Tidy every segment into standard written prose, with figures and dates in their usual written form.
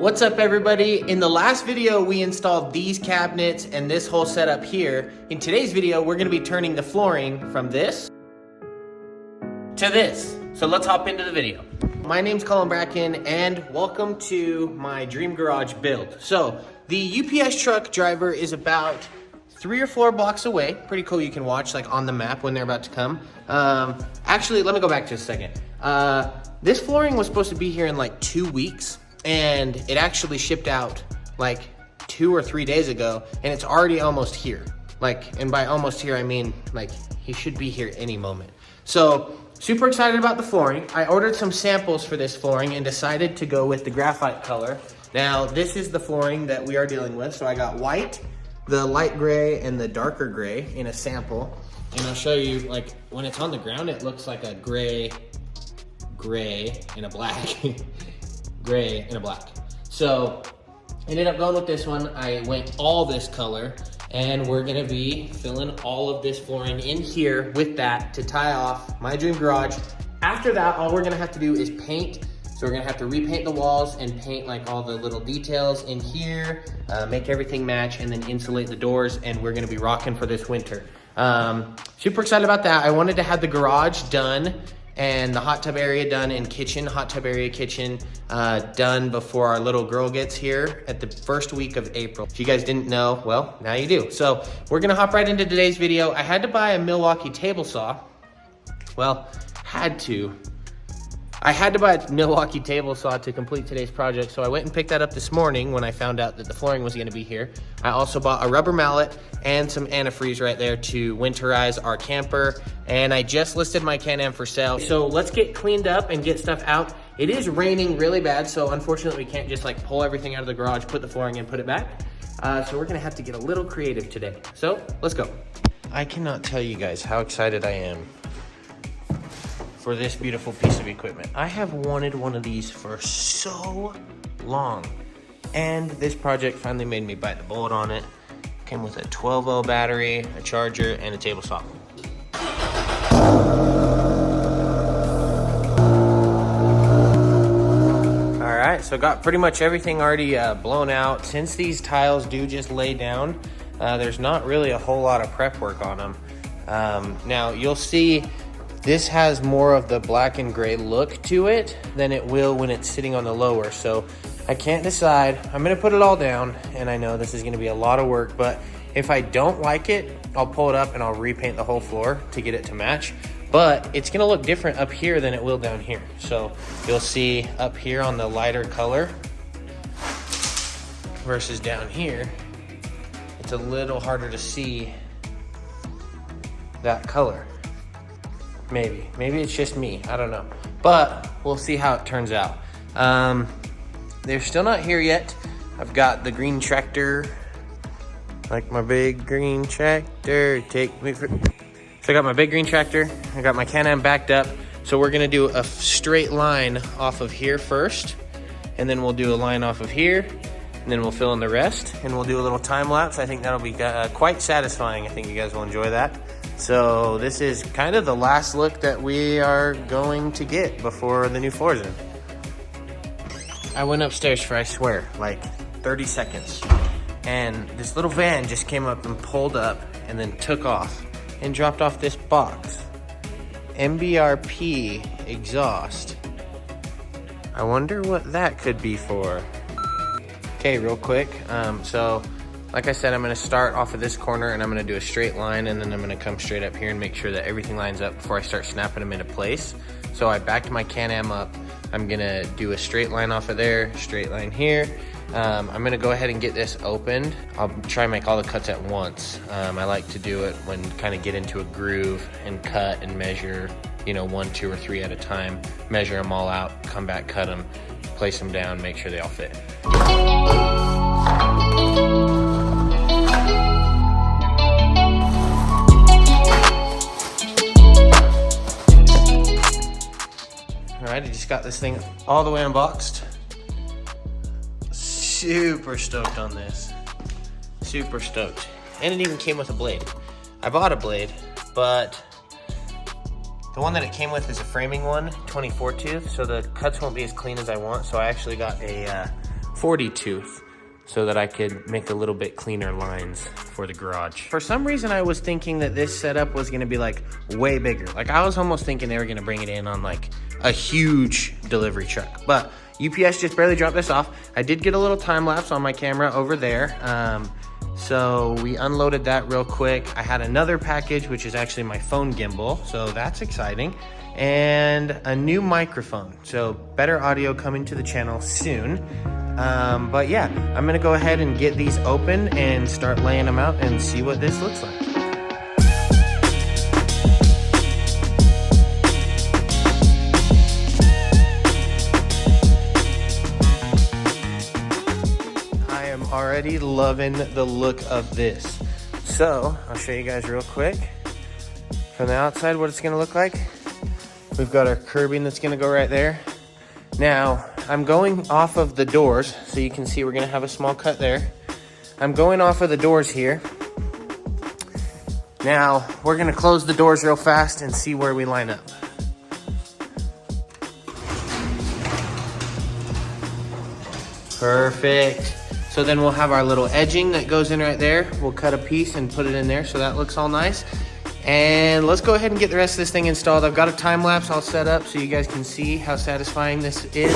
What's up everybody? In the last video we installed these cabinets and this whole setup here. In today's video we're going to be turning the flooring from this to this. So let's hop into the video. My name's Colin Bracken and welcome to my dream garage build. So the UPS truck driver is about 3 or 4 blocks away. Pretty cool, you can watch like on the map when they're about to come. Actually, let me go back to a second. This flooring was supposed to be here in like 2 weeks. And it actually shipped out like 2 or 3 days ago, and it's already almost here. Like, and by almost here, I mean like he should be here any moment. So super excited about the flooring. I ordered some samples for this flooring and decided to go with the graphite color. Now, this is the flooring that we are dealing with. So I got white, the light gray, and the darker gray in a sample. And I'll show you, like, when it's on the ground, it looks like a gray, and a black. Gray and a black. So ended up going with this one. I went all this color, and we're gonna be filling all of this flooring in here with that to tie off my dream garage. After that, all we're gonna have to do is paint. So we're gonna have to repaint the walls and paint like all the little details in here, make everything match, and then insulate the doors, and we're gonna be rocking for this winter. Super excited about that. I wanted to have the garage done and the hot tub area done and hot tub area kitchen done before our little girl gets here at the first week of April. If you guys didn't know, well, now you do. So we're gonna hop right into today's video. I had to buy a Milwaukee table saw. Well, I had to buy a Milwaukee table saw to complete today's project, so I went and picked that up this morning when I found out that the flooring was gonna be here. I also bought a rubber mallet and some antifreeze right there to winterize our camper, and I just listed my Can-Am for sale. So let's get cleaned up and get stuff out. It is raining really bad, so unfortunately we can't just like pull everything out of the garage, put the flooring in, put it back. So we're gonna have to get a little creative today. So let's go. I cannot tell you guys how excited I am for this beautiful piece of equipment. I have wanted one of these for so long, and this project finally made me bite the bullet on it. Came with a 12-volt battery, a charger, and a table saw. All right, so got pretty much everything already blown out. Since these tiles do just lay down, there's not really a whole lot of prep work on them. Now you'll see this has more of the black and gray look to it than it will when it's sitting on the lower. So I can't decide. I'm gonna put it all down, and I know this is gonna be a lot of work, but if I don't like it, I'll pull it up and I'll repaint the whole floor to get it to match. But it's gonna look different up here than it will down here. So you'll see up here on the lighter color versus down here, it's a little harder to see that color. Maybe it's just me, I don't know. But we'll see how it turns out. They're still not here yet. I've got the green tractor, like my big green tractor, take me for... So I got my big green tractor, I got my Can-Am backed up. So we're gonna do a straight line off of here first, and then we'll do a line off of here, and then we'll fill in the rest, and we'll do a little time lapse. I think that'll be quite satisfying. I think you guys will enjoy that. So this is kind of the last look that we are going to get before the new floor's in. I went upstairs for, I swear, like 30 seconds. And this little van just came up and pulled up and then took off and dropped off this box. MBRP exhaust. I wonder what that could be for. Okay, real quick. Like I said, I'm gonna start off of this corner and I'm gonna do a straight line, and then I'm gonna come straight up here and make sure that everything lines up before I start snapping them into place. So I backed my Can-Am up. I'm gonna do a straight line off of there, straight line here. I'm gonna go ahead and get this opened. I'll try and make all the cuts at once. I like to do it when kind of get into a groove and cut and measure, you know, 1, 2, or 3 at a time. Measure them all out, come back, cut them, place them down, make sure they all fit. All right, I just got this thing all the way unboxed. Super stoked on this. Super stoked. And it even came with a blade. I bought a blade, but the one that it came with is a framing one, 24 tooth, so the cuts won't be as clean as I want. So I actually got a 40 tooth so that I could make a little bit cleaner lines for the garage. For some reason, I was thinking that this setup was gonna be like way bigger. Like I was almost thinking they were gonna bring it in on like a huge delivery truck, but UPS just barely dropped this off. I did get a little time lapse on my camera over there. So we unloaded that real quick. I had another package, which is actually my phone gimbal. So that's exciting. And a new microphone. So better audio coming to the channel soon. But yeah, I'm gonna go ahead and get these open and start laying them out and see what this looks like. I am already loving the look of this. So I'll show you guys real quick from the outside what it's gonna look like. We've got our curbing that's gonna go right there. Now, I'm going off of the doors, so you can see we're gonna have a small cut there. I'm going off of the doors here. Now, we're gonna close the doors real fast and see where we line up. Perfect. So then we'll have our little edging that goes in right there. We'll cut a piece and put it in there so that looks all nice. And let's go ahead and get the rest of this thing installed. I've got a time lapse all set up so you guys can see how satisfying this is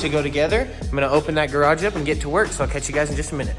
to go together. I'm gonna open that garage up and get to work, so I'll catch you guys in just a minute.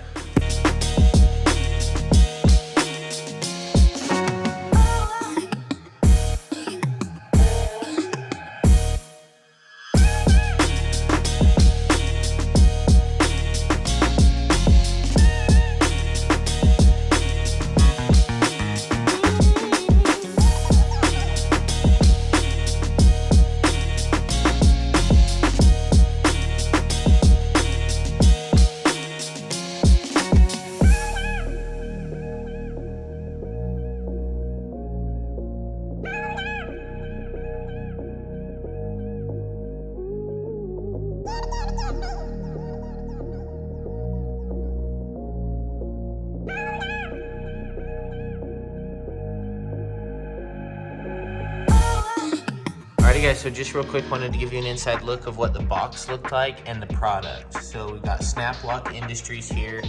Alrighty guys, so just real quick, wanted to give you an inside look of what the box looked like and the product. So we've got Snap Lock Industries here,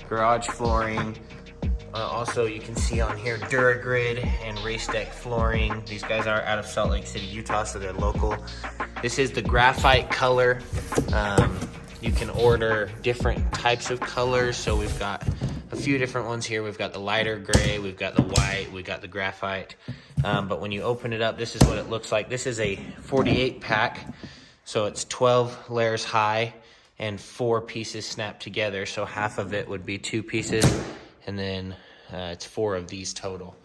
garage flooring. Also, you can see on here Duragrid and RaceDeck flooring. These guys are out of Salt Lake City, Utah, so they're local. This is the graphite color. You can order different types of colors. So we've got a few different ones here. We've got the lighter gray, we've got the white, we've got the graphite. But when you open it up, this is what it looks like. This is a 48 pack. So it's 12 layers high and 4 pieces snapped together. So half of it would be 2 pieces, and then it's 4 of these total.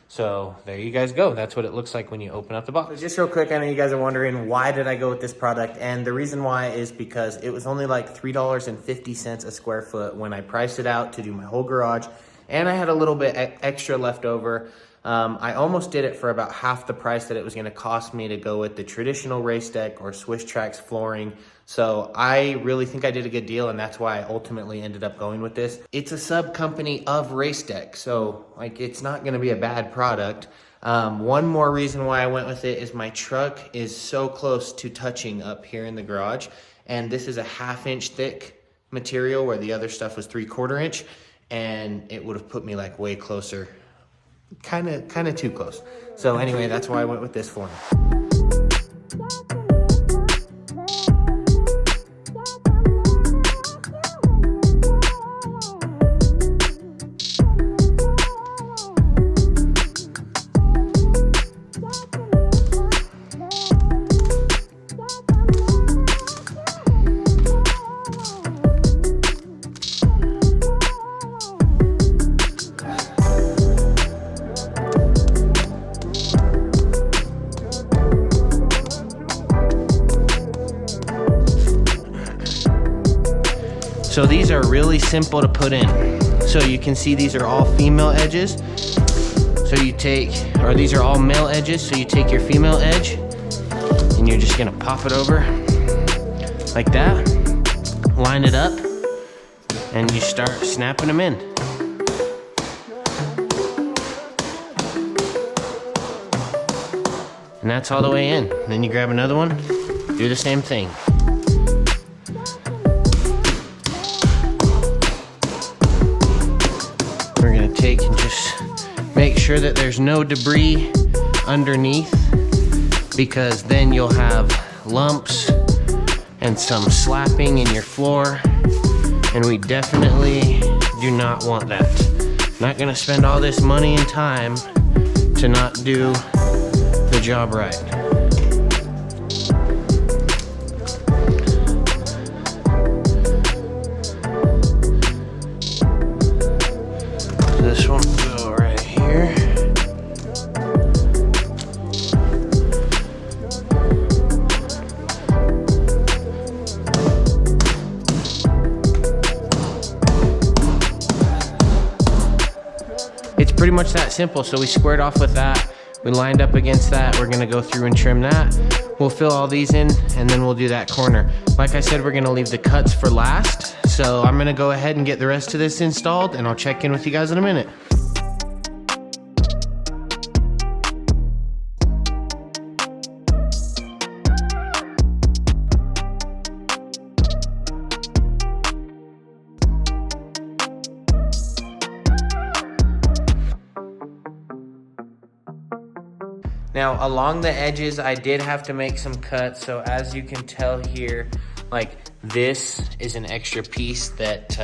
So there you guys go. That's what it looks like when you open up the box. So just real quick, I know you guys are wondering, why did I go with this product? And the reason why is because it was only like $3.50 a square foot when I priced it out to do my whole garage. And I had a little bit extra left over. I almost did it for about half the price that it was gonna cost me to go with the traditional RaceDeck or swisstrax flooring. So I really think I did a good deal, and that's why I ultimately ended up going with this. It's a sub company of RaceDeck, so like it's not gonna be a bad product. One more reason why I went with it is my truck is so close to touching up here in the garage, and this is a 1/2 inch thick material where the other stuff was 3/4 inch, and it would have put me like way closer. Kind of too close. So anyway, that's why I went with this flooring. So these are really simple to put in. So you can see these are all female edges. So you take, or these are all male edges. So you take your female edge and you're just gonna pop it over like that, line it up, and you start snapping them in. And that's all the way in. Then you grab another one, do the same thing. take and just make sure that there's no debris underneath, because then you'll have lumps and some slapping in your floor, and we definitely do not want that. Not gonna spend all this money and time to not do the job right. This one will go right here. It's pretty much that simple. So we squared off with that. We lined up against that. We're gonna go through and trim that. We'll fill all these in and then we'll do that corner. Like I said, we're gonna leave the cuts for last. So I'm gonna go ahead and get the rest of this installed, and I'll check in with you guys in a minute. Now, along the edges, I did have to make some cuts. So as you can tell here, like this is an extra piece that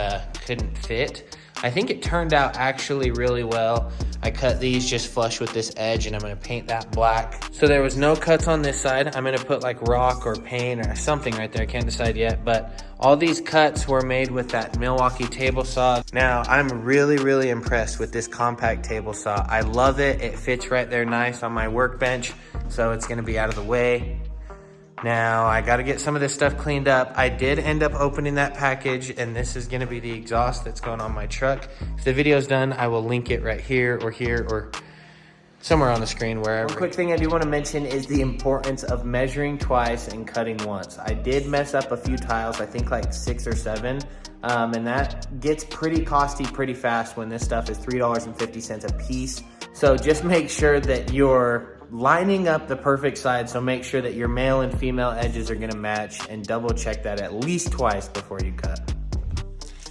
couldn't fit. I think it turned out actually really well. I cut these just flush with this edge, and I'm gonna paint that black. So there was no cuts on this side. I'm gonna put like rock or paint or something right there. I can't decide yet, but all these cuts were made with that Milwaukee table saw. Now, I'm really impressed with this compact table saw. I love it. It fits right there nice on my workbench, so it's gonna be out of the way. Now, I gotta get some of this stuff cleaned up. I did end up opening that package, and this is gonna be the exhaust that's going on my truck. If the video's done, I will link it right here or somewhere on the screen, wherever. One quick thing I do wanna mention is the importance of measuring twice and cutting once. I did mess up a few tiles, I think like 6 or 7, and that gets pretty costly pretty fast when this stuff is $3.50 a piece. So just make sure that you're lining up the perfect side, so make sure that your male and female edges are gonna match, and double check that at least twice before you cut.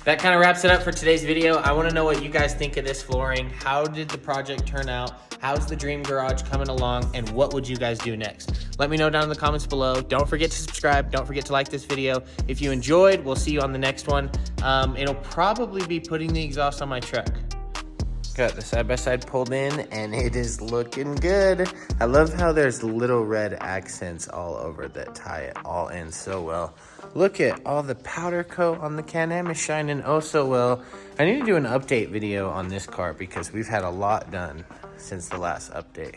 That kind of wraps it up for today's video. I wanna know what you guys think of this flooring. How did the project turn out? How's the dream garage coming along? And what would you guys do next? Let me know down in the comments below. Don't forget to subscribe. Don't forget to like this video. If you enjoyed, we'll see you on the next one. It'll probably be putting the exhaust on my truck. Got the side-by-side pulled in, and it is looking good. I love how there's little red accents all over that tie it all in so well. Look at all the powder coat on the Can-Am is shining oh so well. I need to do an update video on this car because we've had a lot done since the last update.